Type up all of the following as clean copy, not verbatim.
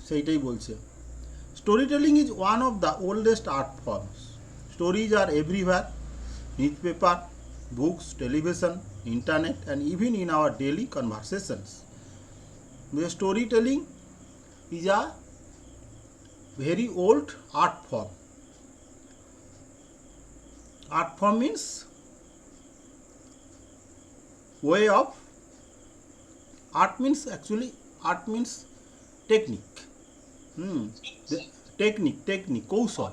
সেইটাই বলছে। Story telling is one of the oldest art forms. Stories are everywhere, newspaper, books, television, internet, and even in our daily conversations. The storytelling is a very old art form. Art form means way of, art means actually, art means technique. Technique কৌশল,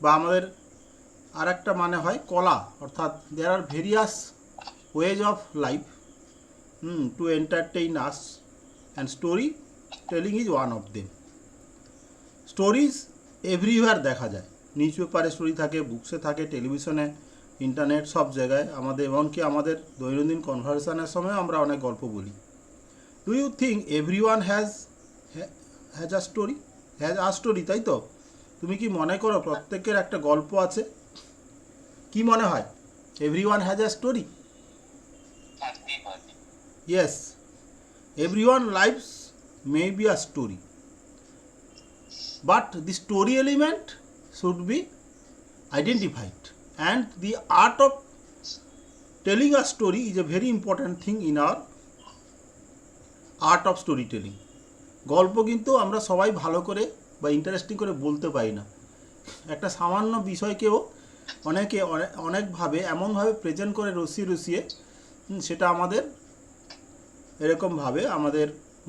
বা আমাদের আর একটা মানে হয় কলা, অর্থাৎ দেয়ার are various ways of life to entertain us, and story telling is one of them. Stories everywhere দেখা যায়, নিউজ পেপারে স্টোরি থাকে, বুকসে থাকে, টেলিভিশনে, ইন্টারনেট, সব জায়গায় আমাদের, এমনকি আমাদের দৈনন্দিন কনভারসেশনের সময় আমরা অনেক গল্প বলি। Do you think everyone has a story? Has a story, তাই তো? তুমি কি মনে করো প্রত্যেকের একটা গল্প আছে? কি মনে হয়? Everyone has a story? Yes, everyone life's may be a story, but the story element should be identified, and the art of telling a story is a very important thing in our art of storytelling. গল্প কিন্তু আমরা সবাই ভালো করে বা interesting করে বলতে পারি না। একটা সামান্য বিষয়কেও অনেকে অনেকভাবে এমনভাবে প্রেজেন্ট করে রসিয়ে সেটা আমাদের এরকমভাবে আমাদের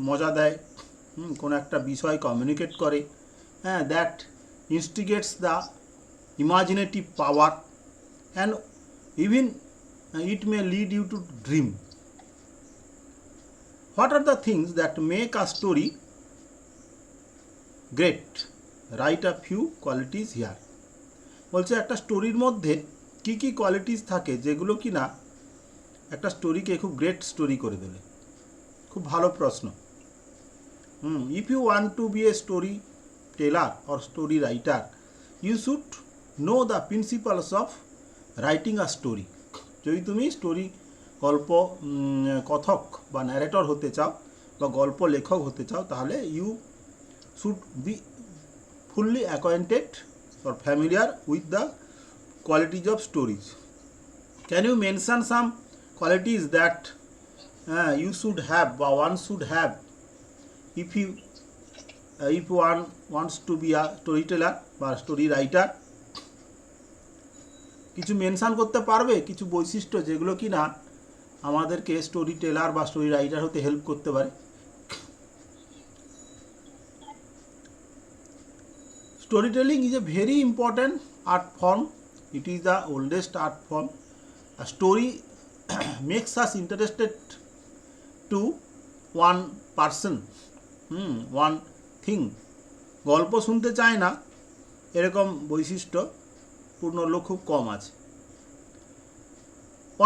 মজা দেয়, কোনো একটা বিষয় কমিউনিকেট করে, that instigates the imaginative power, and even it may lead you to dream. What are the things that make a story great? Write a few qualities here. বলছে একটা স্টোরির মধ্যে কি কি কোয়ালিটিস থাকে যেগুলো কি না একটা স্টোরিকে খুব গ্রেট স্টোরি করে দেবে। খুব ভালো প্রশ্ন। If you want to be a storyteller or story writer, you should know the principles of writing a story. যদি তুমি স্টোরি গল্প কথক বা ন্যারেটর হতে চাও বা গল্প লেখক হতে চাও, তাহলে you should be fully acquainted or familiar with the qualities of stories. Can you mention some qualities that you should have or one should have if one wants to be a storyteller বা story writer? কিছু mention করতে পারবে কিছু বৈশিষ্ট্য যেগুলো কি না আমাদেরকে স্টোরি টেলার বা স্টোরি রাইটার হতে হেল্প করতে পারে? Storytelling is a very important art form. It is the oldest art form. A story makes us interested to one person, one thing. গল্প শুনতে চায় না এরকম বৈশিষ্ট্য পূর্ণ লোক খুব কম আছে।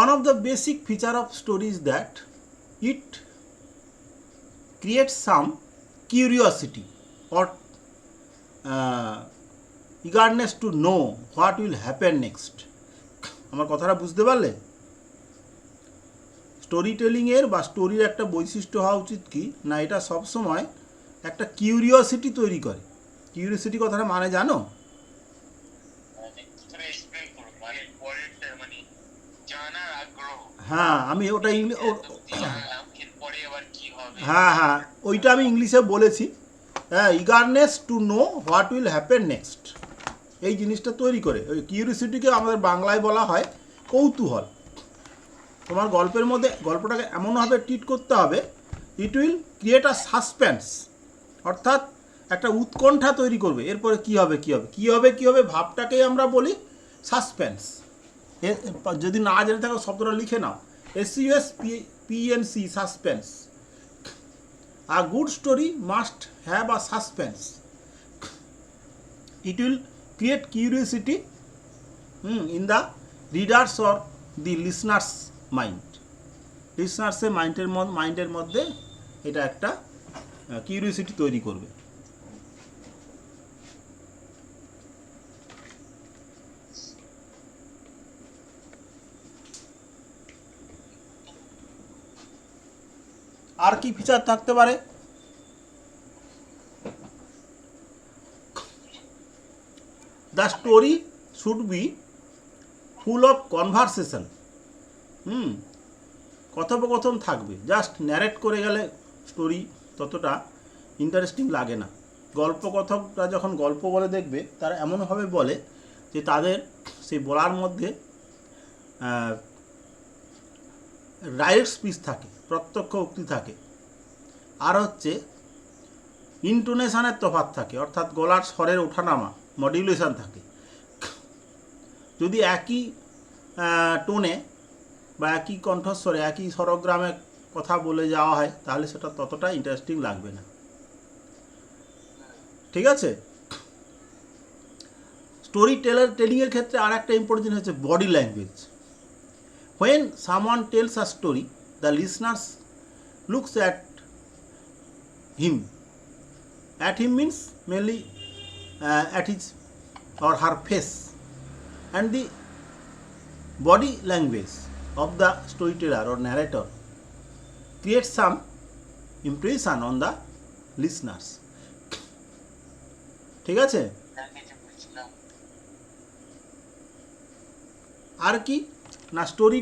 One of the basic feature of story is that it creates some curiosity or eagerness to know what will happen next. আমার কথাটা বুঝতে পারলে? স্টোরি টেলিংয়ের বা স্টোরির একটা বৈশিষ্ট্য হওয়া উচিত কি না, এটা সবসময় একটা কিউরিওসিটি তৈরি করে। কিউরিওসিটি কথাটা মানে জানো? হ্যাঁ, আমি ওটা হ্যাঁ ওইটা আমি ইংলিশে বলেছি। Eagerness to know what will happen next, এই জিনিসটা তৈরি করে। ওই কিউরিওসিটিকে আমাদের বাংলায় বলা হয় কৌতূহল। তোমার গল্পের মধ্যে গল্পটাকে এমনভাবে ট্রিট করতে হবে, it will create a suspense, অর্থাৎ একটা উৎকণ্ঠা তৈরি করবে। এরপরে কী হবে কী হবে কী হবে কী হবে ভাবটাকেই আমরা বলি সাসপেন্স। যদি না জেনে থাকো শব্দটা লিখে নাও, SUSPENS, suspense. A good story must have a suspense. It will create curiosity in the readers or the listeners mind. লিসনার্সের মাইন্ডের মধ্যে এটা একটা কিউরিওসিটি তৈরি করবে। আর কি ফিচার থাকতে পারে? The story should be full of conversation. কথোপকথন থাকবে, জাস্ট ন্যারেট করে গেলে স্টোরি ততটা ইন্টারেস্টিং লাগে না। গল্পকথকরা যখন গল্প বলে দেখবে তারা এমনভাবে বলে যে তাদের সেই বলার মধ্যে ডাইরেক্ট স্পিচ থাকে, প্রত্যক্ষ উক্তি থাকে, আর হচ্ছে ইন্টোনেশনের তফাৎ থাকে, অর্থাৎ গলার স্বরের ওঠানামা মডিউলেশন থাকে। যদি একই টোনে বা একই কণ্ঠস্বরে একই স্বরগ্রামে কথা বলে যাওয়া হয় তাহলে সেটা ততটা ইন্টারেস্টিং লাগবে না। ঠিক আছে? স্টোরি টেলিংয়ের ক্ষেত্রে আর একটা ইম্পর্টেন্ট জিনিস হচ্ছে body language. When someone tells a story, the listeners looks at him. At him means mainly at his or her face, and the body language of the storyteller or narrator creates some impression on the listeners. ঠিক আছে? আর কি না, story,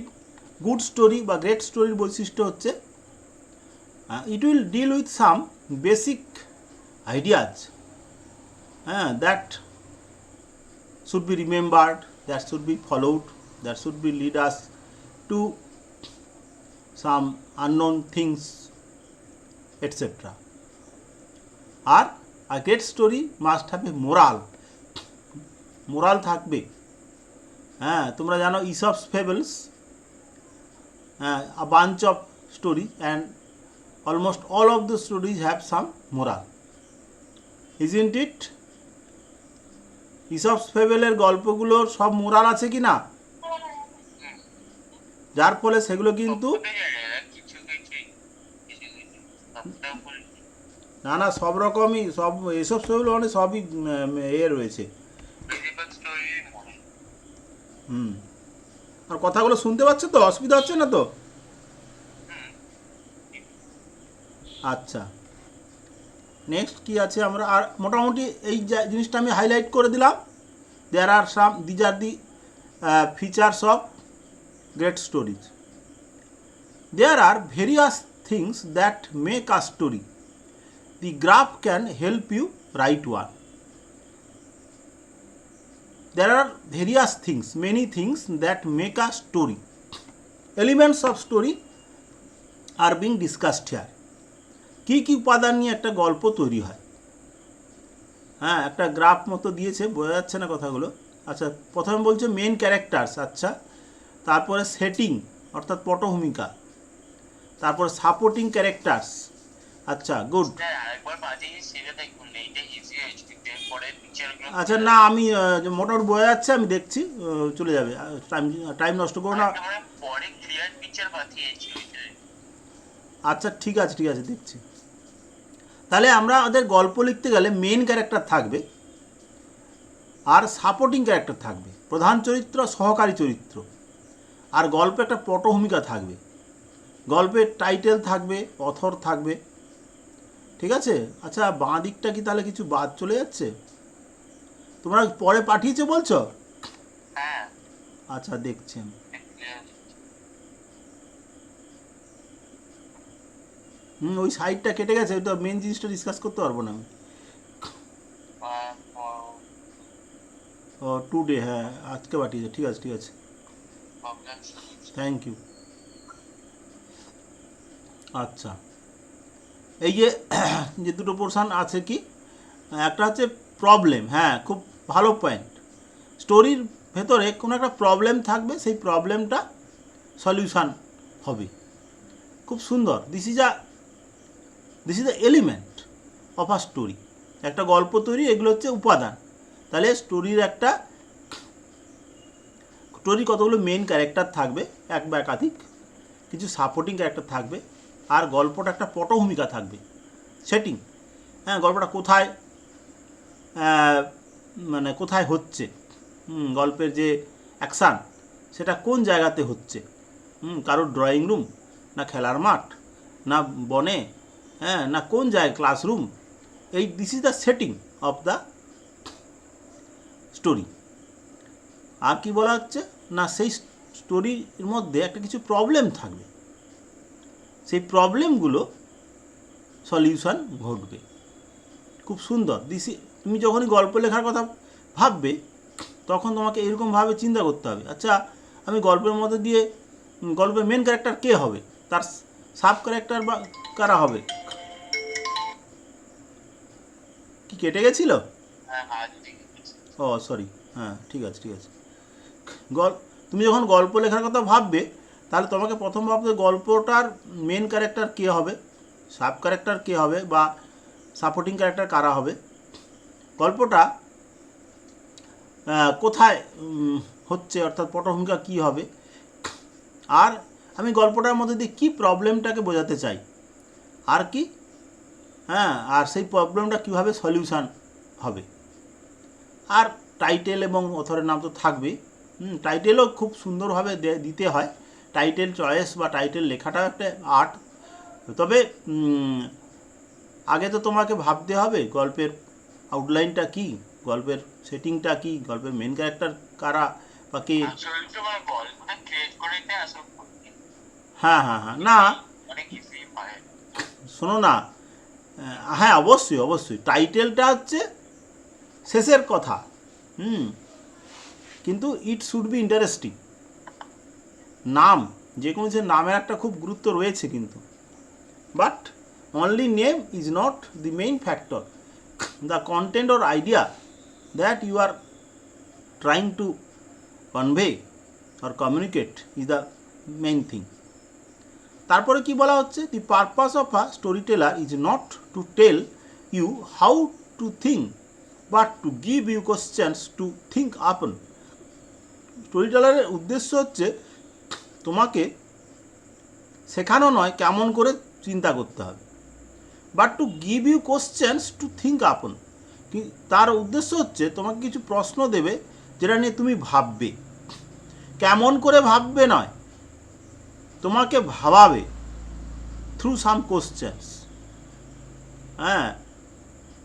good story বা great স্টোরির বৈশিষ্ট্য হচ্ছে it will deal with some basic ideas that should be remembered, that should be followed, that should be lead us to some unknown things, etc. R a great story must have a moral থাকবে। তোমরা জানো Aesop's fables, a bunch of stories, and almost all of the stories have some moral, isn't it? Aesop's ফেবেলের গল্পগুলোর সব moral আছে কি না? যার ফলে সেগুলো কিন্তু না সব রকমই, সব এসব ফেবেল মানে সবই রয়েছে। আর কথাগুলো শুনতে পাচ্ছ তো? অসুবিধা হচ্ছে না তো? আচ্ছা, নেক্সট কি আছে আমরা, আর মোটামুটি এই জিনিসটা আমি হাইলাইট করে দিলাম। There are some, these are the features of great stories. There are various things that make a story. The graph can help you write one. There are various things, many things that make a story. Elements of story are being discussed here. কী কী উপাদান নিয়ে একটা গল্প তৈরি হয়? একটা graph মতো দিয়েছে, বোঝা যাচ্ছে না কথাগুলো। আচ্ছা, প্রথমে বলছে মেন ক্যারেক্টার্স, আচ্ছা, তারপরে সেটিং অর্থাৎ পটভূমিকা, তারপরে সাপোর্টিং ক্যারেক্টার্স, আচ্ছা গুড। আচ্ছা না, আমি মোটামুটি বোঝা যাচ্ছে, আমি দেখছি, চলে যাবে, টাইম নষ্ট করো না। আচ্ছা ঠিক আছে দেখছি। তাহলে আমরা ওদের গল্প লিখতে গেলে মেন ক্যারেক্টার থাকবে আর সাপোর্টিং ক্যারেক্টার থাকবে, প্রধান চরিত্র, সহকারী চরিত্র, আর গল্পে একটা পটভূমিকা থাকবে, গল্পের টাইটেল থাকবে, অথর থাকবে। ঠিক আছে? আচ্ছা, বাঁ দিকটা কি তাহলে কিছু বাদ চলে যাচ্ছে? তোমরা পরে পাঠিয়েছো বলছো? আচ্ছা দেখছি আমি। ওই সাইডটা কেটে গেছে, ওই তো মেন জিনিসটা ডিসকাস করতে পারবো না আমি। ও টুডে, হ্যাঁ আজকে পাঠিয়েছে, ঠিক আছে থ্যাংক ইউ। আচ্ছা, এই যে দুটো পোর্শন আছে কি, একটা হচ্ছে প্রবলেম। খুব ভালো পয়েন্ট। স্টোরির ভেতরে কোনো একটা প্রবলেম থাকবে, সেই প্রবলেমটা সলিউশন হবে, খুব সুন্দর। This is the element of a story. একটা গল্প তৈরি, এগুলো হচ্ছে উপাদান। তাহলে স্টোরির কতগুলো মেন ক্যারেক্টার থাকবে, এক বা একাধিক, কিছু সাপোর্টিং ক্যারেক্টার থাকবে, আর গল্পটা একটা পটভূমিকা থাকবে, সেটিং। গল্পটা কোথায় কোথায় হচ্ছে, গল্পের যে অ্যাকশান সেটা কোন জায়গাতে হচ্ছে, কারোর ড্রয়িং রুম, না খেলার মাঠ, না বনে, না কোন জায়গায়, classroom. This is the setting of the story. আর কি বলা হচ্ছে না, সেই স্টোরির মধ্যে একটা কিছু প্রবলেম থাকবে, সেই প্রবলেমগুলো সলিউশন ঘটবে। খুব সুন্দর। তুমি যখনই গল্প লেখার কথা ভাববে তখন তোমাকে এরকমভাবে চিন্তা করতে হবে, আচ্ছা আমি গল্পের মধ্যে দিয়ে গল্পের মেন ক্যারেক্টার কে হবে, তার সাব ক্যারেক্টার বা কারা হবে। কি কেটে গেছিল? ও সরি, হ্যাঁ ঠিক আছে ঠিক আছে। তুমি যখন গল্প লেখার কথা ভাববে তাহলে তোমাকে প্রথম ভাবতে গল্পটার মেন ক্যারেক্টার কে হবে, সাব ক্যারেক্টার কে হবে বা সাপোর্টিং ক্যারেক্টার কারা হবে, গল্পটা কোথায় হচ্ছে অর্থাৎ পটভূমিকা কী হবে, আর আমি গল্পটার মধ্যে দিয়ে কী প্রবলেমটাকে বোঝাতে চাই, আর কি হ্যাঁ, আর সেই প্রবলেমটা কীভাবে সলিউশান হবে। আর টাইটেল এবং অথরের নাম তো থাকবেই। টাইটেলও খুব সুন্দরভাবে দিতে হয়। টাইটেল চয়েস বা টাইটেল লেখাটাও একটা আর্ট। তবে আগে তো তোমাকে ভাবতে হবে গল্পের আউটলাইনটা কি, গল্পের সেটিংটা কি, গল্পের মেন ক্যারেক্টার কারা বা কে। হ্যাঁ হ্যাঁ হ্যাঁ, না শোনো না, হ্যাঁ অবশ্যই অবশ্যই টাইটেলটা হচ্ছে শেষের কথা, কিন্তু ইট শুড বি ইন্টারেস্টিং। নাম, যে কোনো যে নামের একটা খুব গুরুত্ব রয়েছে কিন্তু, but only name is not the main factor. The content or idea that you are trying to convey or communicate is the main thing. তারপরে কি বলা হচ্ছে, the purpose of a storyteller is not to tell you how to think but to give you questions to think upon. স্টোরি টেলারের উদ্দেশ্য হচ্ছে তোমাকে শেখানো নয় কেমন করে চিন্তা করতে হবে, but to give you questions to think upon. তার উদ্দেশ্য হচ্ছে তোমাকে কিছু প্রশ্ন দেবে যেটা নিয়ে তুমি ভাববে, কেমন করে ভাববে নয়, তোমাকে ভাবাবে থ্রু সাম কোশ্চেন্স। হ্যাঁ,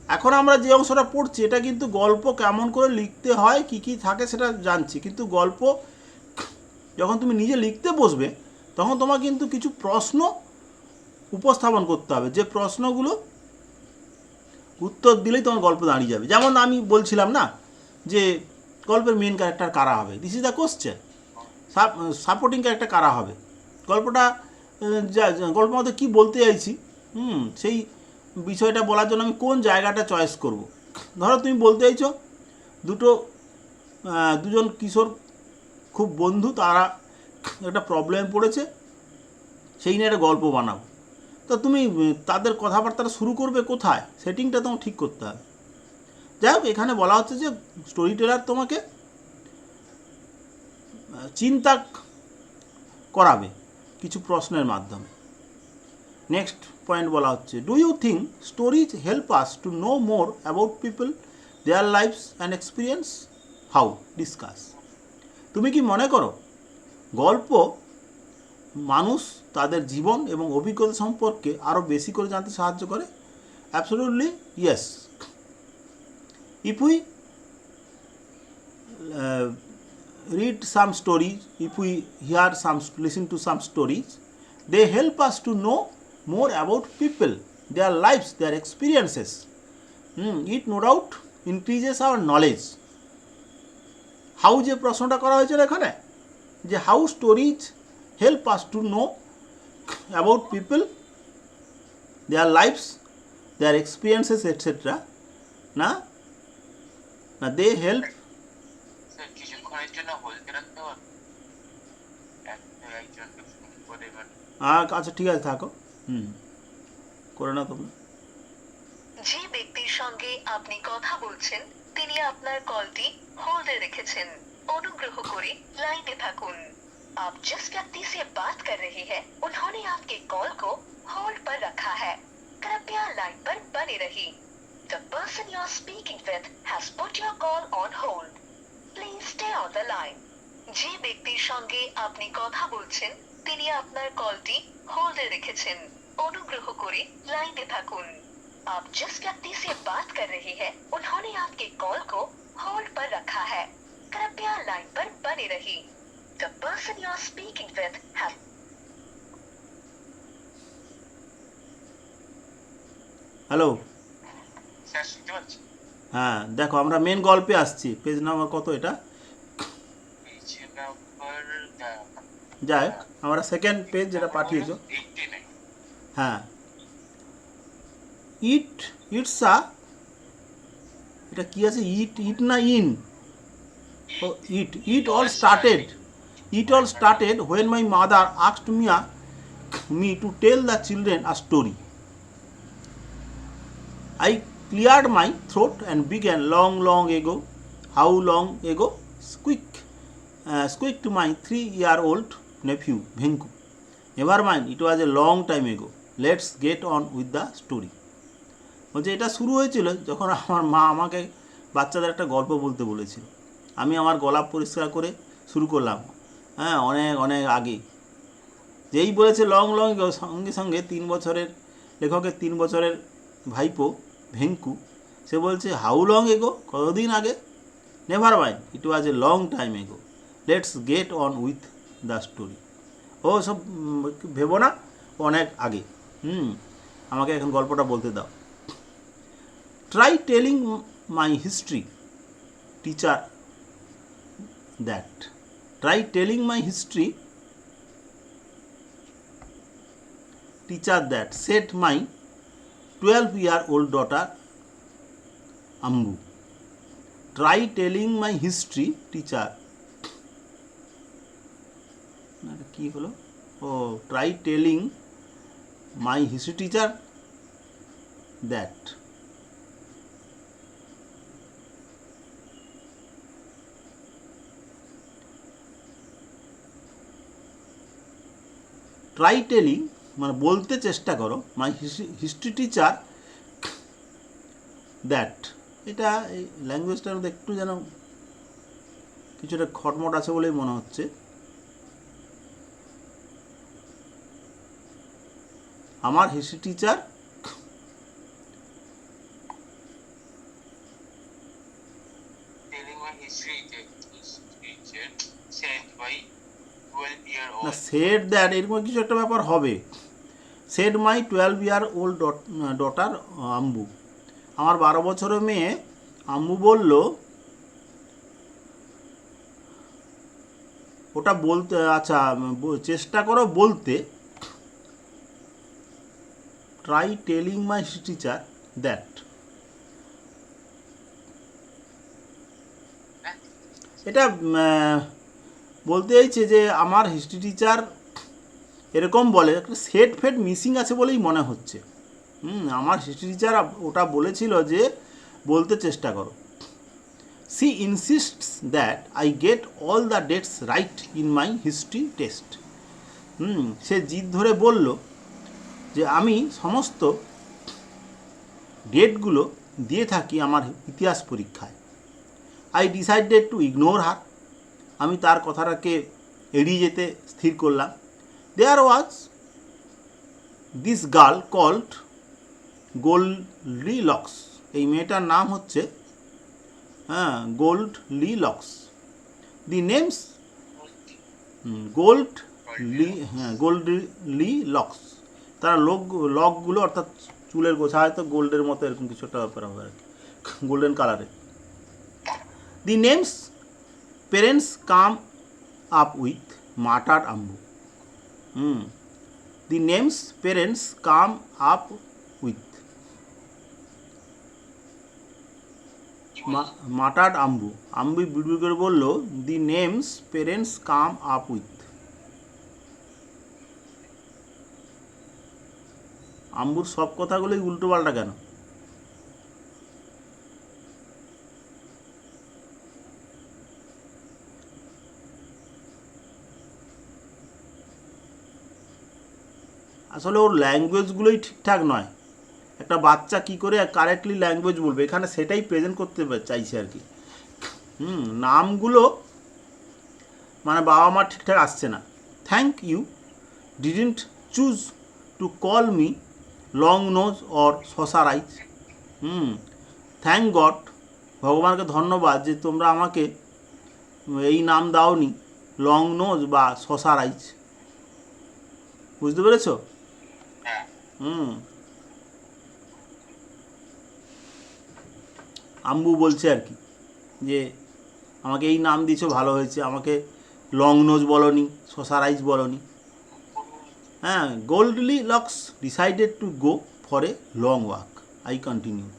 এখন আমরা যে অংশটা পড়ছি এটা কিন্তু গল্প কেমন করে লিখতে হয়, কি কি থাকে সেটা জানছি, কিন্তু গল্প যখন তুমি নিজে লিখতে বসবে তখন তোমার কিন্তু কিছু প্রশ্ন উপস্থাপন করতে হবে, যে প্রশ্নগুলো উত্তর দিলেই তোমার গল্প দাঁড়িয়ে যাবে। যেমন আমি বলছিলাম না যে গল্পের মেন ক্যারেক্টার কারা হবে, this is the question. Supporting character কারা হবে, গল্পটা গল্পের মধ্যে কী বলতে চাইছি সেই বিষয়টা বলার জন্য আমি কোন জায়গাটা চয়েস করব। ধরো তুমি বলতে চাইছো দুজন কিশোর খুব বন্ধু, তারা একটা প্রবলেমে পড়েছে, সেই নিয়ে একটা গল্প বানাবো। তো তুমি তাদের কথাবার্তা শুরু করবে কোথায়, সেটিংটা তোমাকে ঠিক করতে হবে। যাই হোক, এখানে বলা হচ্ছে যে স্টোরি টেলার তোমাকে চিন্তা করাবে কিছু প্রশ্নের মাধ্যমে। নেক্সট পয়েন্ট বলা হচ্ছে, do you think stories help us to know more about people, their lives and experience? How? Discuss. তুমি কি মনে করো গল্প মানুষ তাদের জীবন এবং অভিজ্ঞতা সম্পর্কে আরও বেশি করে জানতে সাহায্য করে? Absolutely yes. If we read some stories, if we hear some, listen to some stories, they help us to know more about people, their lives, their experiences. It no doubt increases our knowledge. How যে প্রশ্নটা করা হয়েছিল এখানে, যে how stories help us to know about people, their lives, their experiences, etc. না, they help. আচ্ছা ঠিক আছে, থাকো, করে নাও তোমরা। যে ব্যক্তির সঙ্গে আপনি কথা বলছেন তিনি আপনার কলটি হোল্ডে রেখেছেন, অনুগ্রহ করে লাইনে থাকুন। आप जिस व्यक्ति से बात कर रहे हैं उन्होंने आपके कॉल को होल्ड पर रखा है, कृपया लाइन पर बने रहिए। The person you are speaking with has put your call on hold. Please stay on the line. যে ব্যক্তির সঙ্গে আপনি কথা বলছেন তিনি আপনার কলটি হোল্ডে রেখেছেন, অনুগ্রহ করে লাইনে থাকুন। आप जिस व्यक्ति से बात कर रहे हैं उन्होंने आपके कॉल को होल्ड पर रखा है। कृपया लाइन पर बने रहिए। The person you are speaking with has hello, sir শুনতে পাচ্ছি? হ্যাঁ দেখো আমরা মেন গল্পে আসছি। পেজ নাম্বার কত এটা? পেজ নাম্বার যাই হোক, আমরা সেকেন্ড পেজ যেটা পাঠিয়েছো। 89। হ্যাঁ, ইটস আ, এটা কি আছে? ইট না ইন? ও it all started when my mother asked me to tell the children a story. I cleared my throat and began long ago. How long ago? Squeaked my 3-year-old nephew Bhenku. Never mind, it was a long time ago. Let's get on with the story. বলছে এটা শুরু হয়েছিল যখন আমার মা আমাকে বাচ্চাদের একটা গল্প বলতে বলেছিল। আমি আমার গলা পরিষ্কার করে শুরু করলাম। হ্যাঁ, অনেক আগে। যেই বলেছে লং সঙ্গে সঙ্গে 3 বছরের লেখকের 3 বছরের ভাইপো ভেঙ্কু সে বলছে হাউ লং এগো, কতদিন আগে? Never mind, it was a long time ago. Let's get on with the story. ও সব ভেবো না, অনেক আগে। আমাকে এখন গল্পটা বলতে দাও। Try telling my history teacher that. Try telling my history teacher that, said my 12-year-old daughter Ambu. Try telling my history teacher. কি হলো? ও, try telling my history teacher that. Try telling মানে বলতে চেষ্টা করো মাই হিস্ট্রি টিচার দ্যাট। এটা এই ল্যাঙ্গুয়েজটার মধ্যে একটু যেন কিছুটা খটমট আছে বলেই মনে হচ্ছে। আমার history teacher telling my history teacher said by 12-year-old না, সেড দ্যাট এরকম কিছু একটা ব্যাপার হবে। Said my 12-year-old daughter Ammu. আমার 12 বছরের মেয়ে আম্বু বলল। ওটা বলতে, আচ্ছা চেষ্টা করো বলতে। Try telling my teacher that. এটা বলতে চাইছে যে আমার হিস্ট্রি টিচার এরকম বলে, একটা সেট ফেট মিসিং আছে বলেই মনে হচ্ছে। আমার হিস্ট্রি টিচার ওটা বলেছিল যে বলতে চেষ্টা করো। She insists that I get all the dates right in my history test. সে জিদ ধরে বলল যে আমি সমস্ত ডেটগুলো দিয়ে থাকি আমার ইতিহাস পরীক্ষায়। I decided to ignore her. আমি তার কথাটাকে এড়িয়ে যেতে স্থির করলাম। There was this girl called Goldilocks. এই মেয়েটার নাম হচ্ছে গোল্ডিলক্স। দি নেমস গোল্ডিলক্স। তারা লকগুলো অর্থাৎ চুলের গোছা হয়তো গোল্ডের মতো এরকম কিছু একটা ব্যাপার হবে আর কি, গোল্ডেন কালারে। The names parents come up with muttered Ammu. The names parents come up with muttered Ammu. Ammu বিড়বিড় করে বলল the names parents come up with. আম্বুর সব কথাগুলোই উল্টো পাল্টা কেন? আসলে ওর ল্যাঙ্গুয়েজগুলোই ঠিকঠাক নয়। একটা বাচ্চা কি করে কারেক্টলি ল্যাঙ্গুয়েজ বলবে, এখানে সেটাই প্রেজেন্ট করতে চাইছে আর কি। নামগুলো মানে বাবা মা ঠিকঠাক আসছে না। Thank you didn't choose to call me long nose or শশা রাইজ। থ্যাংক গড ভগবানকে ধন্যবাদ যে তোমরা আমাকে এই নাম দাওনি লং নোজ বা শশা রাইজ। বুঝতে পেরেছো? হ্যাঁ। আম্বু বলছে আর কি যে আমাকে এই নাম দিয়েছো ভালো হয়েছে, আমাকে লং নোজ বলনি, শশা রাইজ বলনি। হ্যাঁ, Goldilocks decided to go for a long walk. I continued.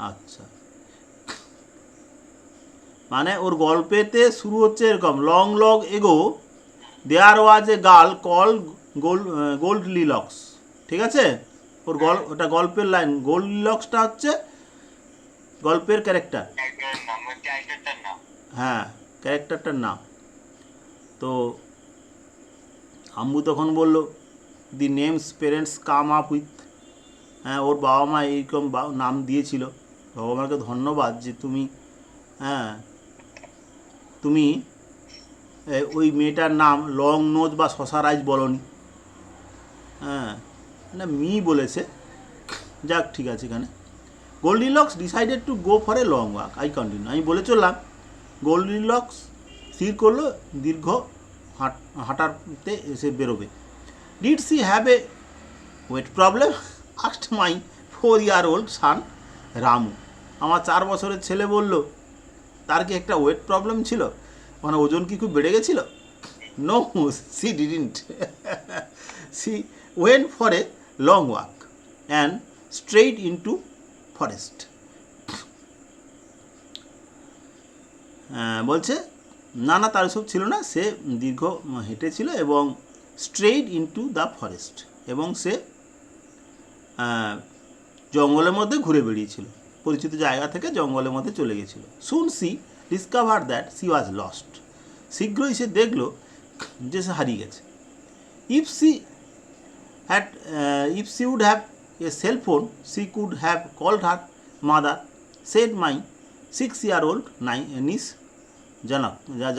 আচ্ছা, মানে ওর গল্পেতে শুরু হচ্ছে এরকম, long long ago there was a girl call Goldilocks. ঠিক আছে, ওর ওটা গল্পের লাইন। গোল্ডলি লক্সটা হচ্ছে গল্পের ক্যারেক্টার। ক্যারেক্টারটার নাম। হ্যাঁ, ক্যারেক্টারটার নাম। তো আম্বু তখন বলল the names parents come up with. হ্যাঁ, ওর বাবা মা এইরকম নাম দিয়েছিল। ভগবানকে ধন্যবাদ যে তুমি তুমি ওই মেয়েটার নাম লং নোজ বা শশা রাইজ বলনি। হ্যাঁ, না মি বলেছে, যাক ঠিক আছে। এখানে Goldilocks decided to go for a long walk. I continue. আমি বলে চললাম, গোল্ডিলক্স স্থির করলো দীর্ঘ হাঁটাতে এসে বেরোবে। Did she have a weight problem asked my 4-year-old son Ramu. আমার 4 বছরের ছেলে বলল, তার কি একটা ওয়েট প্রবলেম ছিল, মানে ওজন কি খুব বেড়ে গেছিল? No, she didn't. She went for a long walk and straight into forest. বলছে না না, তার সব ছিল না, সে দীর্ঘ হেঁটেছিল এবং স্ট্রেইট ইনটু দ্য ফরেস্ট, এবং সে জঙ্গলের মধ্যে ঘুরে বেরিয়েছিল, পরিচিত জায়গা থেকে জঙ্গলের মধ্যে চলে গেছিল। Soon she discover that she was lost. শীঘ্রই সে দেখলো যে সে হারিয়ে গেছে। If she would have a cell phone she could have called her mother, said my 6-year-old niece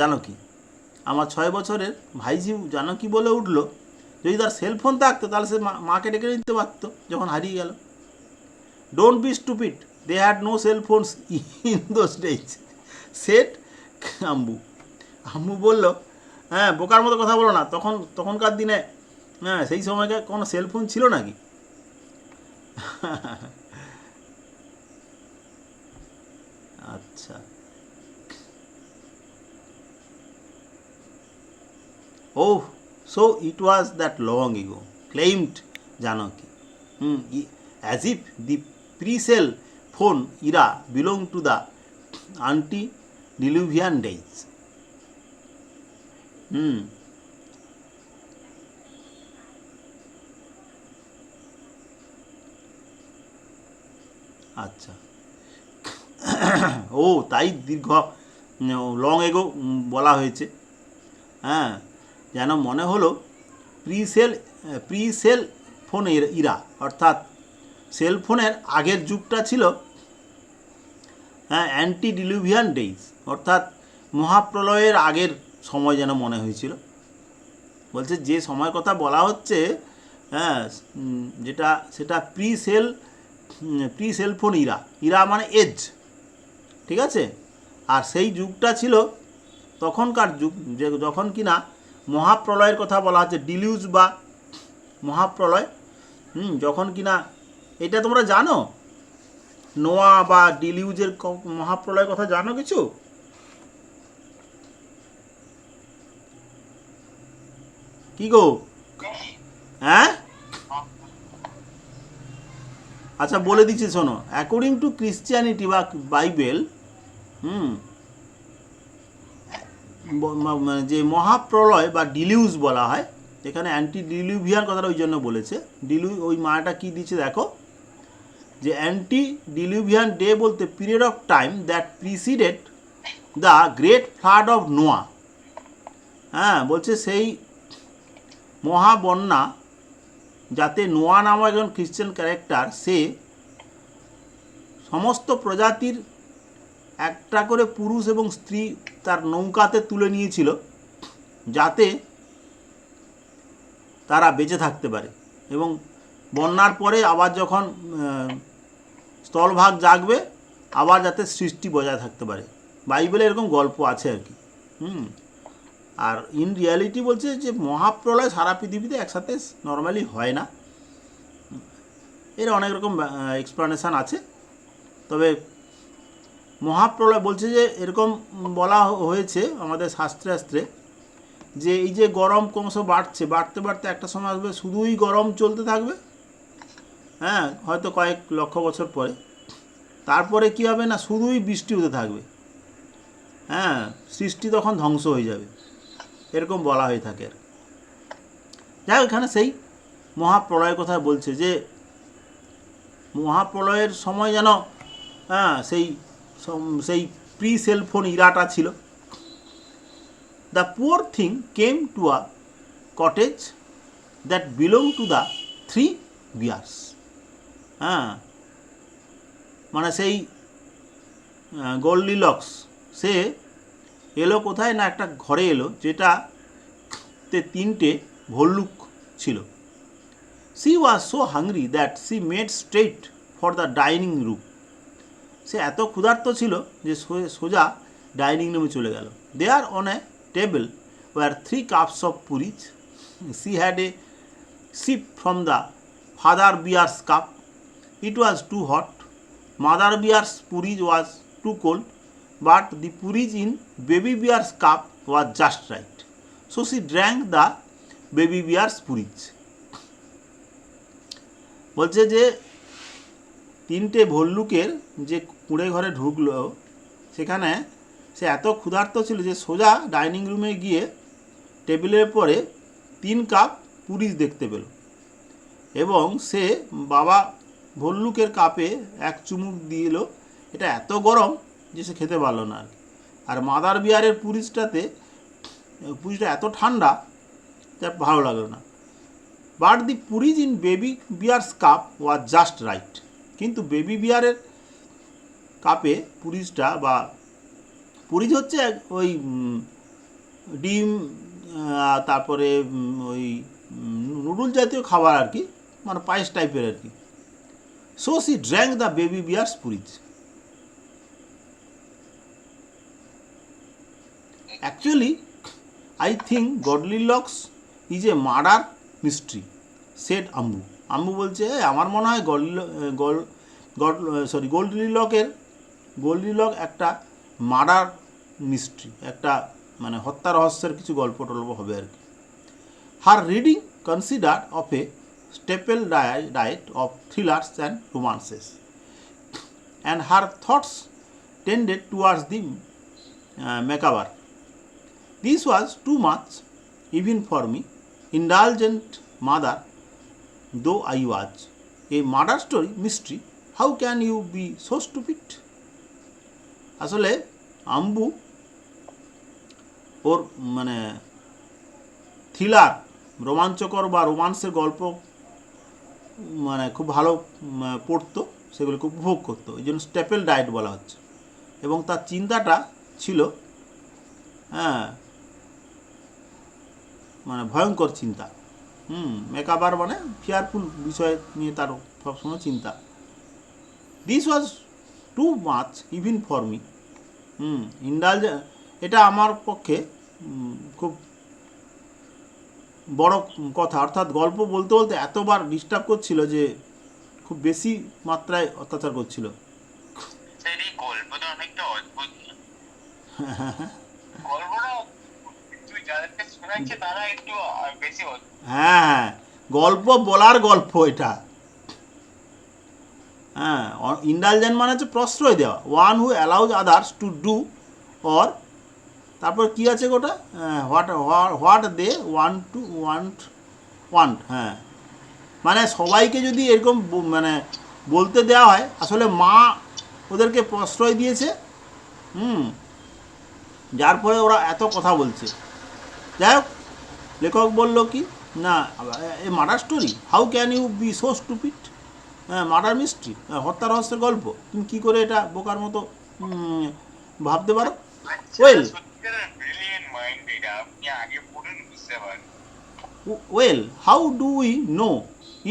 Janaki. আমার 6 বছরের ভাইঝি জানকী বলে উঠল, যদি তার সেলফোন থাকতো তাহলে সে মাকে ডেকে নিতে পারতো যখন হারিয়ে গেল। Don't be stupid, they had no cell phones in those days, said Ammu. Ammu বলল, হ্যাঁ বোকার মতো কথা বলো না, তখনকার দিনে সেই সময়কার কোনো সেলফোন ছিল নাকি? আচ্ছা, oh, so it was that long ago, claimed Janaki, as if the pre-cell phone era belonged to the antediluvian days. আচ্ছা, ও তাই দীর্ঘ লং এগো বলা হয়েছে। হ্যাঁ, যেন মনে হলো প্রি সেল ফোনের ইরা, অর্থাৎ সেলফোনের আগের যুগটা ছিল অ্যান্টিডিলুভিয়ান ডেইজ, অর্থাৎ মহাপ্রলয়ের আগের সময় যেন মনে হয়েছিল। বলছে যে সময়ের কথা বলা হচ্ছে, যেটা সেটা প্রি সেলফোন ইরা মানে এজ, ঠিক আছে। আর সেই যুগটা ছিল তখনকার যুগ, যে যখন কিনা মহাপ্রলয়ের কথা বলা হচ্ছে, ডিলিউজ বা মহাপ্রলয়। যখন কিনা, এটা তোমরা জানো, নোয়া বা ডিলিউজের মহাপ্রলয়ের কথা জানো কিছু? কি গো? হ্যাঁ, আচ্ছা বলে দিচ্ছি শোনো। অ্যাকর্ডিং টু ক্রিশ্চিয়ানিটি বা বাইবেল, যে মহাপ্রলয় বা ডিলিউজ বলা হয়, এখানে অ্যান্টিডিলুভিয়ান কথাটা ওই জন্য বলেছে। ওই মাটা কি দিচ্ছে দেখো, যে অ্যান্টিডিলুভিয়ান ডে বলতে period of time that preceded the great flood of নোয়া। হ্যাঁ, বলছে সেই মহাবন্যা, যাতে নোয়া নামক একজন খ্রিশ্চান ক্যারেক্টার, সে সমস্ত প্রজাতির একটা করে পুরুষ এবং স্ত্রী তার নৌকাতে তুলে নিয়েছিল যাতে তারা বেঁচে থাকতে পারে এবং বন্যার পরে আবার যখন স্থলভাগ জাগবে আবার যাতে সৃষ্টি বজায় থাকতে পারে। বাইবেলে এরকম গল্প আছে আর কি। আর ইন রিয়ালিটি বলছে যে মহাপ্রলয় সারা পৃথিবীতে একসাথে নর্মালি হয় না, এর অনেক রকম এক্সপ্লানেশান আছে। তবে মহাপ্রলয় বলছে যে এরকম বলা হয়েছে আমাদের শাস্ত্রে যে এই যে গরম ক্রমশ বাড়তে বাড়তে একটা সময় আসবে শুধুই গরম চলতে থাকবে, হ্যাঁ, হয়তো কয়েক লক্ষ বছর পরে। তারপরে কী হবে না, শুধুই বৃষ্টি হতে থাকবে, হ্যাঁ, সৃষ্টি তখন ধ্বংস হয়ে যাবে, এরকম বলা হয়ে থাকে। যাই হোক, এখানে সেই মহাপ্রলয়ের কথা বলছে যে মহাপ্রলয়ের সময় যেন হ্যাঁ সেই প্রি সেলফোন ইরাটা ছিল। The poor thing came to a cottage that belong to the 3 বিয়ার্স। হ্যাঁ, মানে সেই গোল্ডিলক্স সে এলো কোথায় না, একটা ঘরে এলো যেটাতে 3টে ভল্লুক ছিল। She was so hungry that she made straight for the dining room. সে এত ক্ষুধার্ত ছিল যে সোজা ডাইনিং রুমে চলে গেল। There on a table were 3 cups of porridge. She had a sip from the father bear's cup. It was too hot. Mother bear's porridge was too cold, but the porridge in baby bear's cup was just right. So she drank the baby bear's porridge. বলছে যে 3টে ভল্লুকের যে কুঁড়ে ঘরে ঢুকলো সেখানে সে এত ক্ষুধার্ত ছিল যে সোজা ডাইনিং রুমে গিয়ে টেবিলের পরে 3 কাপ পুরিজ দেখতে পেল এবং সে বাবা ভল্লুকের কাপে এক চুমুক দিল। এটা এত গরম যে সে খেতে পারলো না আর কি। আর মাদার বিয়ারের পুরিজটা এত ঠান্ডা তার ভালো লাগলো না। But the porridge in baby bear's cup was just right. কিন্তু বেবি বিয়ারের কাপে পুরিজটা, বা পুরিজ হচ্ছে ওই ডিম তারপরে ওই নুডল জাতীয় খাবার আর কি, মানে পায়েস টাইপের আর কি। So she drank the baby bear's porridge. Actually, I think Goldilocks is a murder mystery, said Ambu. Ambu বলছে আমার মনে হয় গোল্ডিলক একটা মার্ডার মিস্ট্রি, একটা মানে হত্যা রহস্যের কিছু গল্প টল্প হবে আর কি। Her reading consider of a staple diet of thrillers and romances and her thoughts tended towards the macabre. This was too much even for me, indulgent mother though I was. A murder story mystery, how can you be so stupid? আসলে আম্বু ওর মানে thriller, রোমাঞ্চকর বা রোমান্সের গল্প মানে খুব ভালো পড়তো, সেগুলো খুব উপভোগ করতো, এই জন্য স্টেপল ডায়েট বলা হচ্ছে। এবং তার চিন্তাটা ছিল হ্যাঁ মানে ভয়ঙ্কর চিন্তা, মেকাবার মানে ফিয়ারফুল বিষয় নিয়ে তার সবসময় চিন্তা। This was too much even for me. এটা আমার পক্ষে খুব বড় কথা, অর্থাৎ গল্প বলতে বলতে এতবার ডিস্টার্ব করছিল যে খুব বেশি মাত্রায় অত্যাচার করছিল। গল্পটা অনেকটা অদ্ভুত। গল্পটা তুই যাদেরকে শোনাচ্ছে তারা একটু বেশি অদ্ভুত। হ্যাঁ, গল্প বলার গল্প এটা। হ্যাঁ, ইন্ডালজেন্ট মানে হচ্ছে প্রশ্রয় দেওয়া, one who allows others to do or, তারপর কি আছে গোটা হোয়াট দে ওয়ান্ট। হ্যাঁ, মানে সবাইকে যদি এরকম মানে বলতে দেওয়া হয়, আসলে মা ওদেরকে প্রশ্রয় দিয়েছে, যার ফলে ওরা এত কথা বলছে। যাই হোক, লেখক বলল কি না, a murder story, how can you be so stupid. হ্যাঁ, মার্ডার মিস্ট্রি, হত্যা রহস্যের গল্প, তুমি কী করে এটা বোকার মতো ভাবতে পারো। ওয়েল, মাইন্ডেড, আপনি আগে পড়ুন বুঝতে পারবেন। Well, how do we know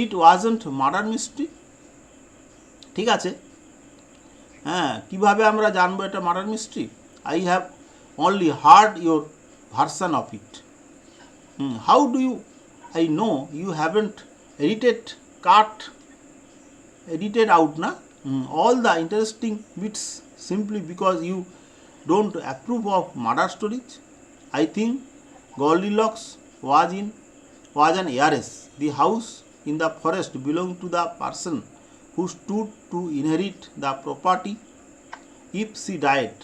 it wasn't murder mystery? ঠিক আছে, হ্যাঁ, কীভাবে আমরা জানবো এটা murder mystery? I have only heard your version of it. How do you I know you haven't edited out na all the interesting bits simply because you don't approve of murder stories? I think Goldilocks was an heiress. The house in the forest belonged to the person who stood to inherit the property if she died.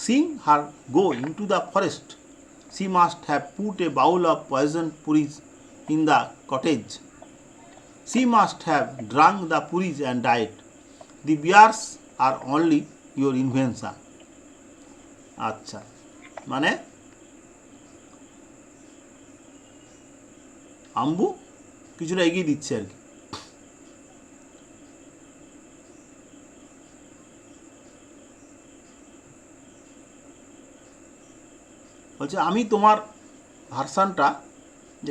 Seeing her go into the forest, she must have put a bowl of poisoned puris in the cottage. She must have drunk the puris and died. The bears are only your invention. আচ্ছা, মানে আম্বু কিছুটা এগিয়ে দিচ্ছে আর কি। বলছে আমি তোমার ভার্সানটা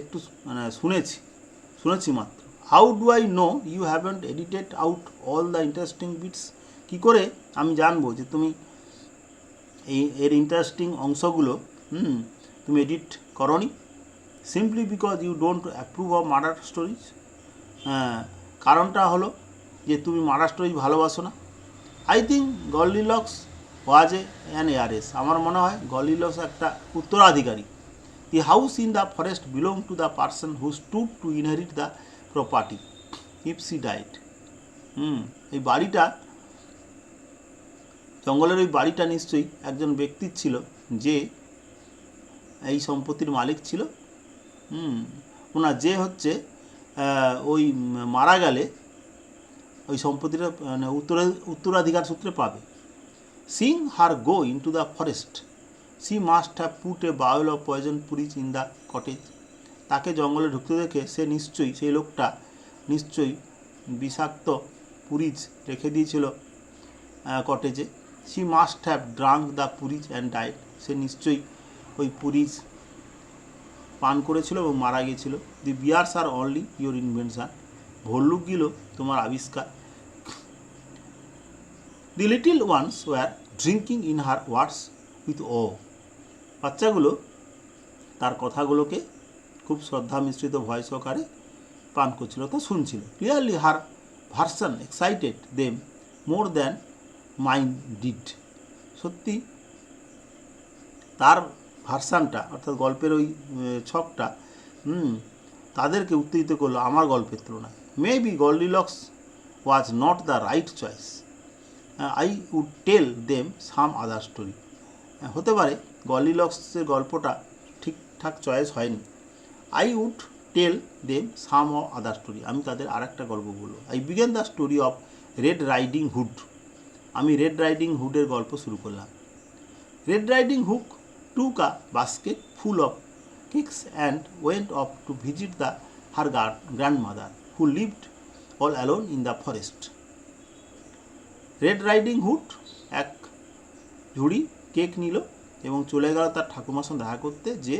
একটু মানে শুনেছি মাত্র। How do I know you haven't edited out all the interesting bits? কী করে আমি জানবো যে তুমি এর ইন্টারেস্টিং অংশগুলো তুমি এডিট করনি? Simply because you don't approve of murder stories. কারণটা হলো যে তুমি মার্ডার স্টোরিজ ভালোবাসো না। I think Goldilocks was an heiress. আমার মনে হয় গল্ডিলক্স একটা উত্তরাধিকারী। The house in the forest belonged to the person who stood to inherit the property if she died. এই বাড়িটা, জঙ্গলের ওই বাড়িটা নিশ্চয়ই একজন ব্যক্তির ছিল যে এই সম্পত্তির মালিক ছিল। ওনার যে হচ্ছে ওই মারা গেলে ওই সম্পত্তিটা মানে উত্তরাধিকার সূত্রে পাবে। Seeing her go into the forest, she must have put a bowl of poison puris in the cottage. তাকে জঙ্গলে ঢুকতে দেখে সেই লোকটা নিশ্চয়ই বিষাক্ত পুরিজ রেখে দিয়েছিল কটেজে। she must have drunk the puris and died. সে নিশ্চয়ই ওই পুরিজ পান করেছিল এবং মারা গিয়েছিল। the bears are only your invention. ভল্লুকগুলো তোমার আবিষ্কার। the little ones were drinking in her words with awe. বাচ্চাগুলো তার কথাগুলোকে খুব শ্রদ্ধা মিশ্রিত ভয় সহকারে পান করছিল, তা শুনছিল। Clearly her version excited them more than mine did. সত্যি তার ভার্সানটা অর্থাৎ গল্পের ওই ছকটা তাদেরকে উত্তেজিত করলো আমার গল্পের তুলনায়। Maybe Goldilocks was not the right choice. I would tell them some other story. হতে পারে গল্ডিলক্সের গল্পটা ঠিকঠাক চয়েস হয়নি। I would tell them some of other story. আমি তাদের আর একটা গল্প বলবো। I began the story of Red riding Hood. আমি রেড রাইডিং হুডের গল্প শুরু করলাম। Red Riding Hood took a basket full of cakes and went off to visit the her grandmother who lived all alone in the forest. Red riding hood এক ঝুড়ি cake নিল এবং চলে গেল তার ঠাকুমার সঙ্গে দেখা করতে, যে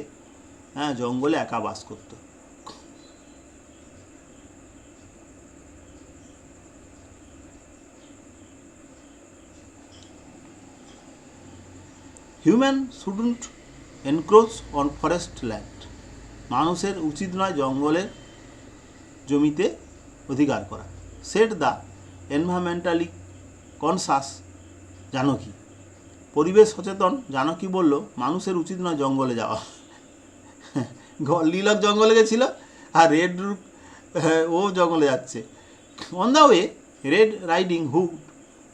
জঙ্গলে একা বাস করত। Human shouldn't encroach on forest land. মানুষের উচিত নয় জঙ্গলের জমিতে অধিকার করা। Set the environmentally conscious Janaki. পরিবেশ সচেতন জানকী বলল মানুষের উচিত নয় জঙ্গলে যাওয়া। গল্ডিলক জঙ্গলে গেছিল আর রেড রুক ও জঙ্গলে যাচ্ছে। On the way Red riding Hood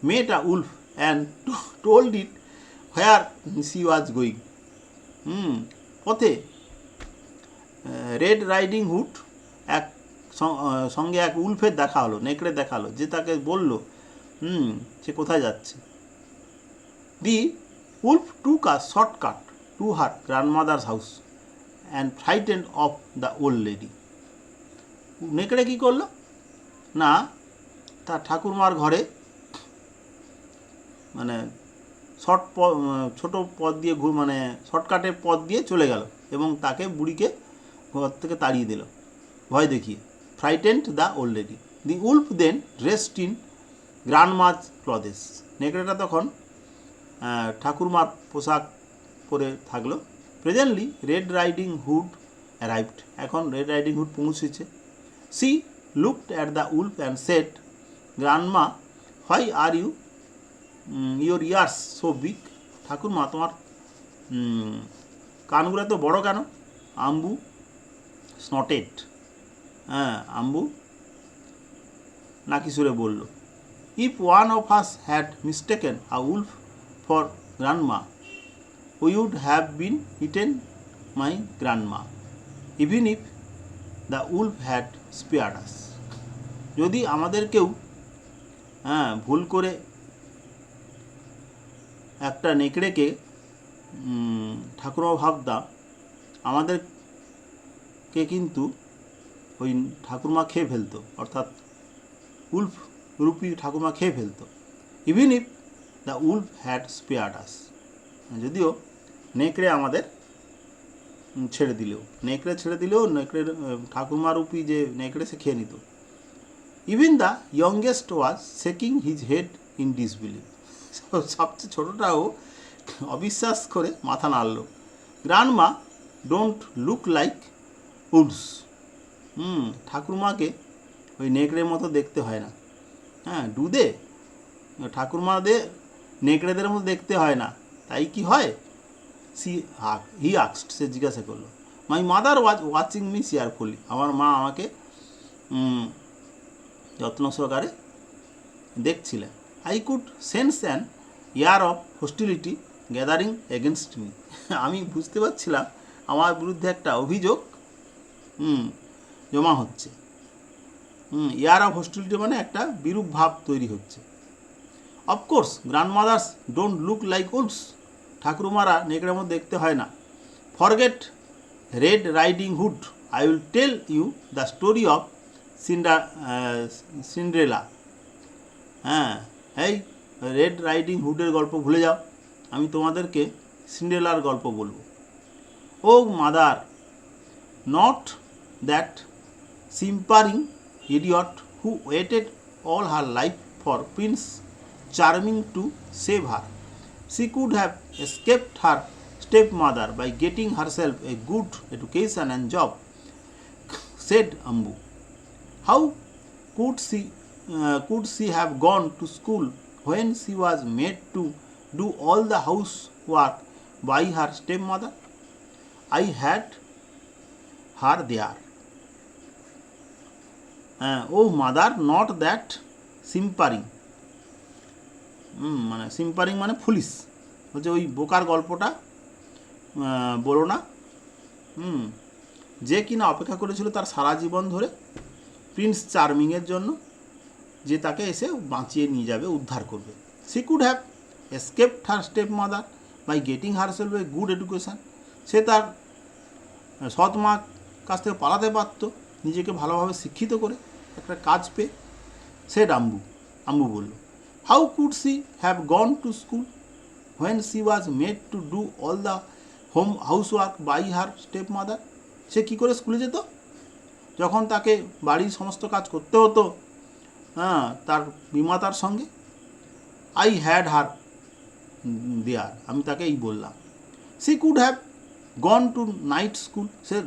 met a wolf and told it where she was going. পথে রেড রাইডিং হুড সঙ্গে এক উলফের দেখা হলো, নেকড়ে দেখা হলো, যে তাকে বলল সে কোথায় যাচ্ছে। The wolf took a shortcut to her grandmother's house and frightened off the old lady. নেকড়ে কী করলো না, তার ঠাকুরমার ঘরে মানে ছোট পথ দিয়ে মানে শর্টকাটের পথ দিয়ে চলে গেল এবং তাকে বুড়িকে ঘর থেকে তাড়িয়ে দিল ভয় দেখিয়ে। Frightened the old lady, the wolf then dressed in grandma's clothes, নেকড়েটা তখন ঠাকুরমার পোশাক পরে থাকলো। Presently Red riding Hood arrived, এখন রেড রাইডিং হুড পৌঁছেছে। She looked at the wolf and said, grandma why are you your ears so big, ঠাকুরমা তোমার কানগুলো তো বড় কেন? আম্বু স্নটেড, আম্বু নাকি সুরে বলল। If one of us had mistaken a wolf for grandma we would have been eaten my grandma even if the wolf had spared us, যদি আমাদের কেউ ভুল করে একটা নেকড়েকে ঠাকুরমা ভাবতাম, আমাদেরকে কিন্তু ওই ঠাকুরমা খেয়ে ফেলতো, অর্থাৎ উল্ফ রূপী ঠাকুরমা খেয়ে ফেলতো। Even if the wolf had spared us, যদিও নেকড়ে আমাদের ছেড়ে দিলেও নেকড়ের ঠাকুরমা রূপী যে নেকড়ে সে খেয়ে নিত। Even the youngest was shaking his head in disbelieve, সবচেয়ে ছোটোটাও অবিশ্বাস করে মাথা নাড়ল। গ্রান্ডমা ডোন্ট লুক লাইক উডস, ঠাকুরমাকে ওই নেকড়ের মতো দেখতে হয় না। ডুদে ঠাকুরমাদের নেকড়েদের মতো দেখতে হয় না, তাই কি হয়? হি আক্সড, সে জিজ্ঞাসা করলো। My mother was watching me cheerfully, আমার মা আমাকে যত্ন সহকারে দেখছিলেন। I could sense an air of hostility gathering against me, আমি বুঝতে পারছিলাম আমার বিরুদ্ধে একটা অভিযোগ জমা হচ্ছে। এয়ার অফ হোস্টিলিটি মানে একটা বিরূপ ভাব তৈরি হচ্ছে। Of course grandmothers don't look like wolves, ঠাকুরমারা নেকড়ের মধ্যে দেখতে হয় না। Forget Red riding Hood, I will tell you the story of Cinderella. এই রেড রাইডিং হুডের গল্প ভুলে যাও, আমি তোমাদেরকে সিন্ড্রেলার গল্প বলবো। Oh mother, not that simpering idiot who waited all her life for Prince Charming to save her. She could have escaped her stepmother by getting herself a good education and job, said Ambu. How could she have gone to school when she was made to do all the housework by her stepmother? I had her there. Oh mother, not that সিম্পারিং, মানে সিম্পারিং মানে foolish, বলছে ওই বোকার গল্পটা বলো না। যে কিনা অপেক্ষা করেছিল তার সারা জীবন ধরে প্রিন্স চার্মিংয়ের জন্য, যে তাকে এসে বাঁচিয়ে নিয়ে যাবে, উদ্ধার করবে। She could have escaped her step mother by getting herself a good education, সে তার সৎ মা কাছ থেকে পালাতে পারত নিজেকে ভালোভাবে শিক্ষিত করে একটা কাজ পেয়ে। সেড আম্বু বলল। How could she have gone to school when she was made to do all the home housework by her step mother, সে কী করে স্কুলে যেত যখন তাকে বাড়ির সমস্ত কাজ করতে হতো তার বিমাতার সঙ্গে। আই হ্যাড হার দেয়ার, আমি তাকে এই বললাম। She could have gone to night school, সে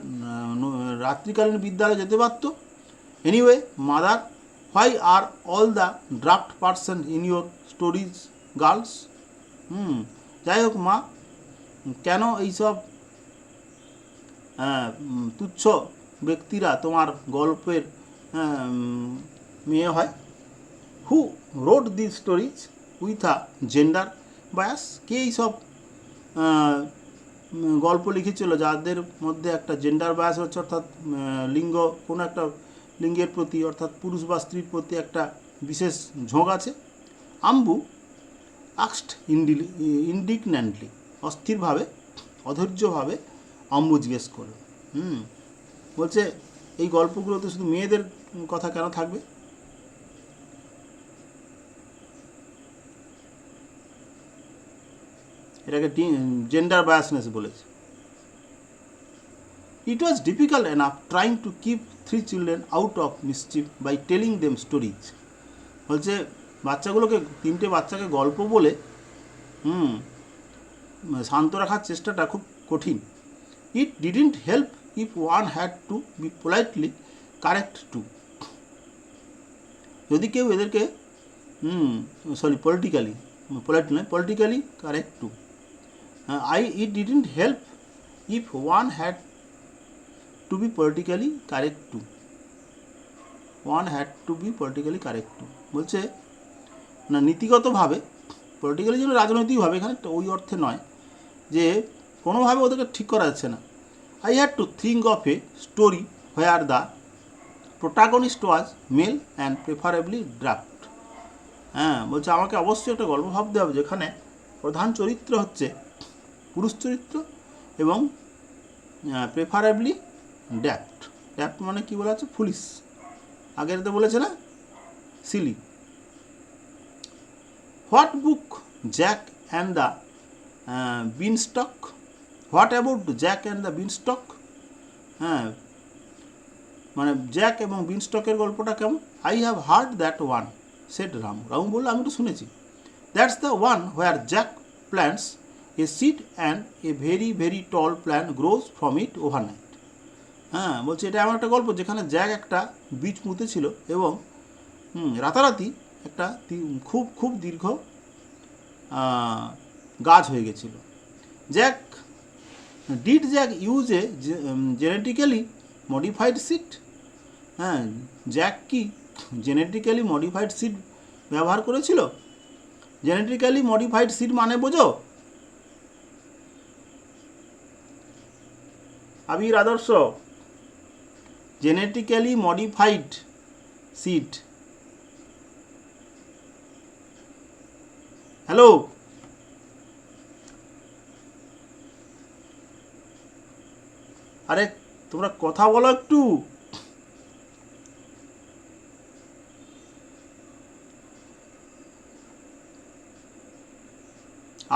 রাত্রিকালীন বিদ্যালয়ে যেতে পারত। Anyway mother, why are all the draft person in your stories girls? যাই হোক মা, কেন এইসব তুচ্ছ ব্যক্তিরা তোমার গল্পের মেয়ে হয়? Who wrote this stories with a gender bias, কে এইসব গল্প লিখেছিল যাদের মধ্যে একটা জেন্ডার বায়াস হচ্ছে, অর্থাৎ লিঙ্গ, কোনো একটা লিঙ্গের প্রতি, অর্থাৎ পুরুষ বা স্ত্রীর প্রতি একটা বিশেষ ঝোঁক আছে। আম্বু আক্সড ইন্ডিগন্যান্টলি, অস্থিরভাবে, অধৈর্যভাবে আম্বু জিজ্ঞেস করল। বলছে এই গল্পগুলোতে শুধু মেয়েদের কথা কেন থাকবে? এটাকে জেন্ডার বায়াসনেস বলেছে। It was difficult enough trying to keep 3 children out of mischief by telling them stories. বলছে বাচ্চাগুলোকে, 3টে বাচ্চাকে গল্প বলে শান্ত রাখার চেষ্টাটা খুব কঠিন। It didn't help if one had to be politely correct too. যদি কেউ এদেরকে politically correct too. It didn't help if one had to be politically correct too. বলছে না, নীতিগতভাবে, পলিটিক্যালি যেন রাজনৈতিকভাবে, এখানে ওই অর্থে নয় যে কোনোভাবে ওদেরকে ঠিক করা যাচ্ছে না। I had to think of a story where the protagonist was male and preferably draft. বলছে আমাকে অবশ্যই একটা গল্প ভাবতে হবে যেখানে প্রধান চরিত্র হচ্ছে পুরুষ চরিত্র এবং প্রেফারেবলি ড্যাপ্ট। ড্যাপ্ট মানে কী বলা হচ্ছে? ফুলিশ। আগের তো বলেছে না, silly. What book Jack and the beanstalk? What about Jack and the beanstalk? মানে জ্যাক এবং বিনস্টকের গল্পটা কেমন? I have heard that one, said Ramu. Ramu বললো আমি তো শুনেছি। That's the one where Jack plants a seed and a very very tall plant grows from it overnight. বলছে এটা এমন একটা গল্প যেখানে জ্যাক একটা বীজ পুঁতেছিল এবং রাতারাতি একটা খুব খুব দীর্ঘ গাছ হয়ে গেছিল। Jack did Jack use a genetically modified seed? Jack কি জেনেটিক্যালি মডিফাইড সিড ব্যবহার করেছিল? জেনেটিক্যালি মডিফাইড সিড মানে বোঝো? আবির আদর্শ, জেনেটিক্যালি মডিফাইড সিড। হ্যালো, আরে তোমরা কথা বলো একটু।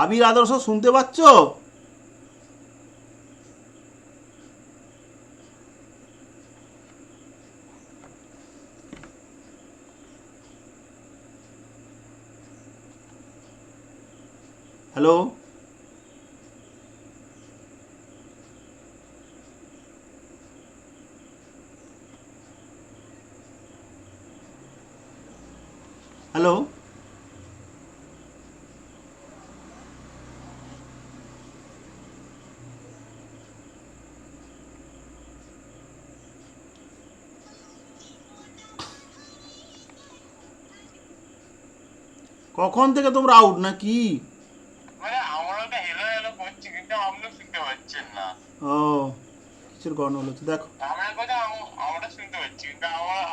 আবির আদর্শ শুনতে পাচ্ছ? হ্যালো, হ্যালো, কখন থেকে তোমরা আউট নাকি? মানে আমরা তো হেলো হেলো করছি কিন্তু আপনি শুনতে পাচ্ছেন না। ও, কিসের গন্ডগোল হচ্ছে দেখো। আমার কথা আমরা শুনতে পাচ্ছি কিন্তু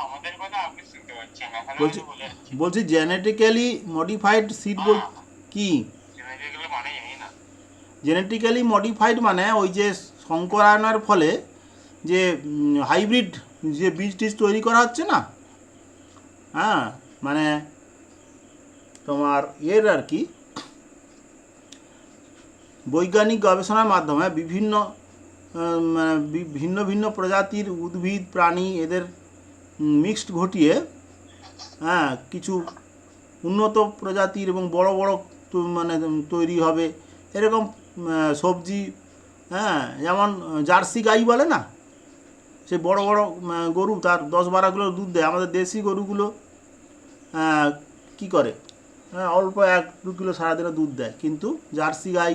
আমাদের কথা আপনি শুনতে পাচ্ছেন না। হ্যালো বলছি বলে যাচ্ছি। বলছি জেনেটিক্যালি মডিফাইড সিড বল কি? এগুলো মানে জানি না। জেনেটিক্যালি মডিফাইড মানে ওই যে সংকরায়নের ফলে যে হাইব্রিড যে বীজ টিজ তৈরি করা হচ্ছে না, মানে তোমার এর আর কি বৈজ্ঞানিক গবেষণার মাধ্যমে বিভিন্ন ভিন্ন ভিন্ন প্রজাতির উদ্ভিদ প্রাণী এদের মিক্সড ঘটিয়ে কিছু উন্নত প্রজাতির এবং বড় বড় মানে তৈরি হবে এরকম সবজি। যেমন জার্সি গাই বলে না, সে বড় বড় গরু তার 10-12 কিলো দুধ দেয়। আমাদের দেশি গরুগুলো কি করে, অল্প 1-2 কিলো সারাদিনে দুধ দেয়, কিন্তু জার্সি গাই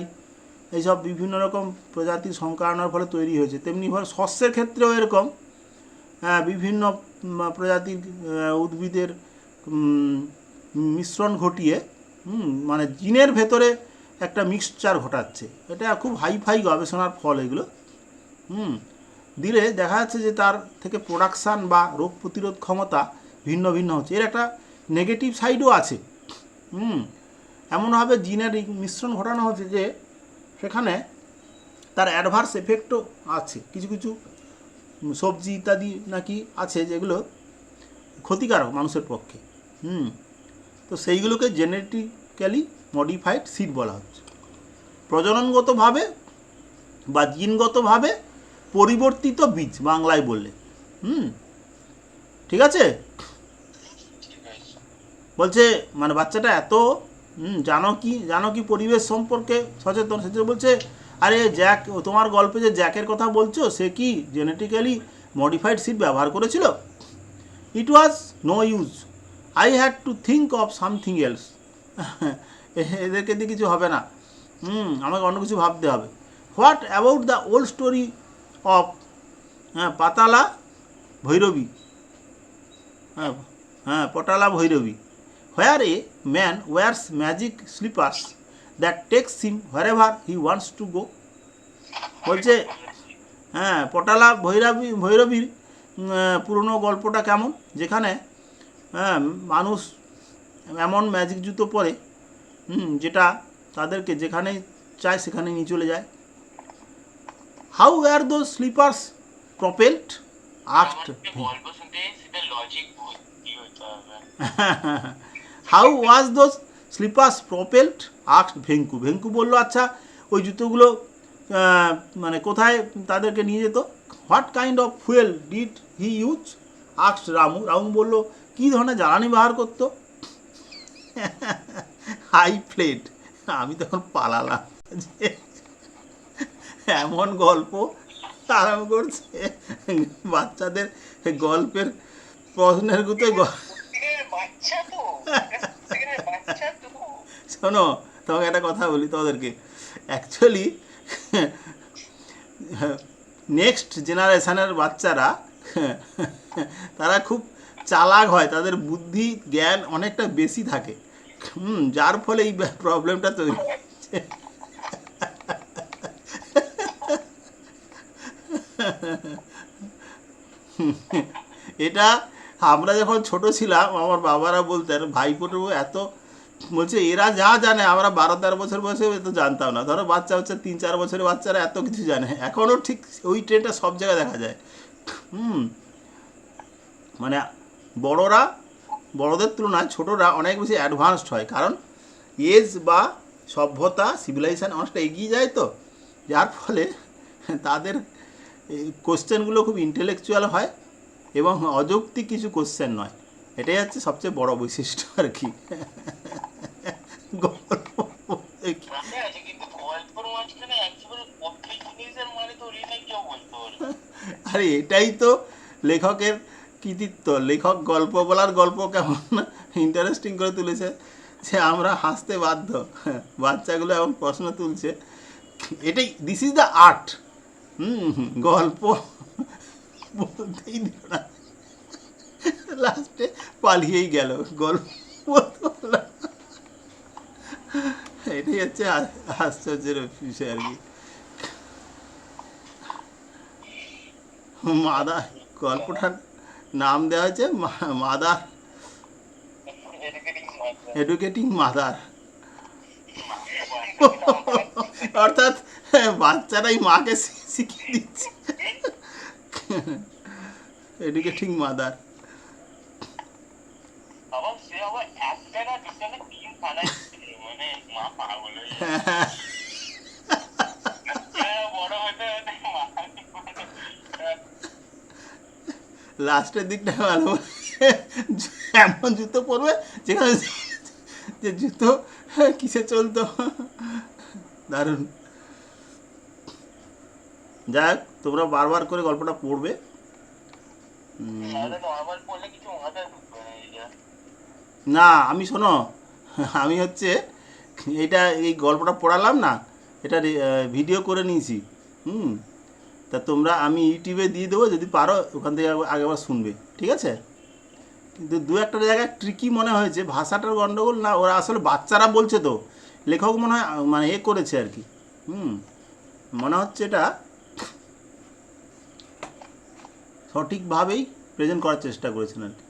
এইসব বিভিন্ন রকম প্রজাতির সংকরানোর ফলে তৈরি হয়েছে। তেমনিভাবে শস্যের ক্ষেত্রেও এরকম বিভিন্ন প্রজাতির উদ্ভিদের মিশ্রণ ঘটিয়ে মানে জিনের ভেতরে একটা মিক্সচার ঘটাচ্ছে। এটা খুব হাইফাই গবেষণার ফল এগুলো। দিলে দেখা যাচ্ছে যে তার থেকে প্রোডাকশান বা রোগ প্রতিরোধ ক্ষমতা ভিন্ন ভিন্ন হচ্ছে। এর একটা নেগেটিভ সাইডও আছে। এমনভাবে জিনের মিশ্রণ ঘটানো হচ্ছে যে সেখানে তার অ্যাডভার্স এফেক্টও আছে। কিছু কিছু সবজি ইত্যাদি নাকি আছে যেগুলো ক্ষতিকারক মানুষের পক্ষে। তো সেইগুলোকে জেনেটিক্যালি মডিফাইড সিড বলা হচ্ছে। প্রজননগতভাবে বা জিনগতভাবে পরিবর্তিত বীজ, বাংলায় বললে। ঠিক আছে। ঠিক আছে। বলছে মানে বাচ্চাটা এত জানো কি পরিবেশ সম্পর্কে সচেতন, সেটা বলছে আরে জ্যাক, তোমার গল্পে যে জ্যাকের কথা বলছো সে কি জেনেটিক্যালি মডিফাইড সিড ব্যবহার করেছিল? It was no use, I had to think of something else. এদেরকে দিয়ে কিছু হবে না, আমাকে অন্য কিছু ভাবতে হবে। What about the old story of Patala Bhairavi, Patala Bhairavi, where a man wears magic slippers that takes him wherever he wants to go। বলছে পটালা ভৈরবীর পুরনো গল্পটা কেমন, যেখানে মানুষ এমন ম্যাজিক জুতো পরে যেটা তাদেরকে যেখানে চায় সেখানে নিয়ে চলে যায়। How are those slippers propelled asked. গল্প শুনতে সেটা লজিক বুঝতে হতে হবে। How was those slippers propelled asked Venku. Venku বললো আচ্ছা ওই জুতোগুলো মানে কোথায় তাদেরকে নিয়ে যেত? What kind of fuel did he use asked Ramu. Ramu বললো কী ধরনের জ্বালানি ব্যবহার করতো? হাই প্লেট, আমি তখন পালালাম। এমন গল্প আরম্ভ করছে বাচ্চাদের গল্পের প্রশ্নের গুতোয়। বাচ্চা তো বাচ্চা তো শোনো, তোমাকে একটা কথা বলি তোমাদেরকে। অ্যাকচুয়ালি নেক্সট জেনারেশনের বাচ্চারা তারা খুব চালাক হয়, তাদের বুদ্ধি জ্ঞান অনেকটা বেশি থাকে, যার ফলে এই প্রবলেমটা তৈরি হচ্ছে। এটা আমরা যখন ছোট ছিলাম আমার বাবারা বলতেন ভাইপোটো এত, বলছে এরা যা জানে আমরা 12-13 বছর বয়সে তো জানতাম না। ধরো বাচ্চা হচ্ছে 3-4 বছরের বাচ্চারা এত কিছু জানে, এখনও ঠিক ওই ট্রেনটা সব জায়গায় দেখা যায়। মানে বড়দের তুলনায় ছোটরা অনেক বেশি অ্যাডভান্সড হয়, কারণ এজ বা সভ্যতা সিভিলাইজেশন অনেকটা এগিয়ে যায় তো, যার ফলে তাদের কোশ্চেনগুলো খুব ইন্টেলেকচুয়াল হয় এবং অযৌক্তিক কিছু কোশ্চেন নয়। এটাই হচ্ছে সবচেয়ে বড় বৈশিষ্ট্য আর কি। আরে এটাই তো লেখকের কৃতিত্ব। লেখক গল্প বলার গল্প কেমন ইন্টারেস্টিং করে তুলেছে যে আমরা হাসতে বাধ্য। বাচ্চাগুলো এবং প্রশ্ন তুলছে, এটাই দিস ইজ দ্য আর্ট। গল্প বলতেই দিল না, লাস্টে পালিয়েই গেল গল্প। এটাই হচ্ছে আশ্চর্যের বিষয় আর কি। মাদার, গল্পটার নাম দেওয়া হয়েছে মাদার, এডুকেটিং মাদার। অর্থাৎ বাচ্চারাই মাকে শিখিয়ে দিচ্ছে এডুকেটিং মাদার। আবার সে আবার একটা না দুটো না 3 খানা মানে মা পাগল হয়ে যায়। বড় হতে হতে মা লাস্টের দিকটা ভালো, এমন জুতো পরবে যেখানে যে জুতো কিসে চলতো, দারুণ। যাক, তোমরা বারবার করে গল্পটা পড়বে। নরমাল পড়লে কিছু মাথায় ঢুকবে না এটা। না আমি শোনো, আমি হচ্ছে এইটা এই গল্পটা পড়ালাম না, এটা ভিডিও করে নিয়েছি। তা তোমরা আমি ইউটিউবে দিয়ে দেবো, যদি পারো ওখান থেকে আগেবার শুনবে, ঠিক আছে? কিন্তু দু একটা জায়গায় ট্রিকি মনে হয়েছে, ভাষাটার গণ্ডগোল না, ওরা আসলে বাচ্চারা বলছে তো, লেখক মনে হয় মানে এ করেছে আর কি। মনে হচ্ছে এটা সঠিকভাবেই প্রেজেন্ট করার চেষ্টা করেছেন আর কি।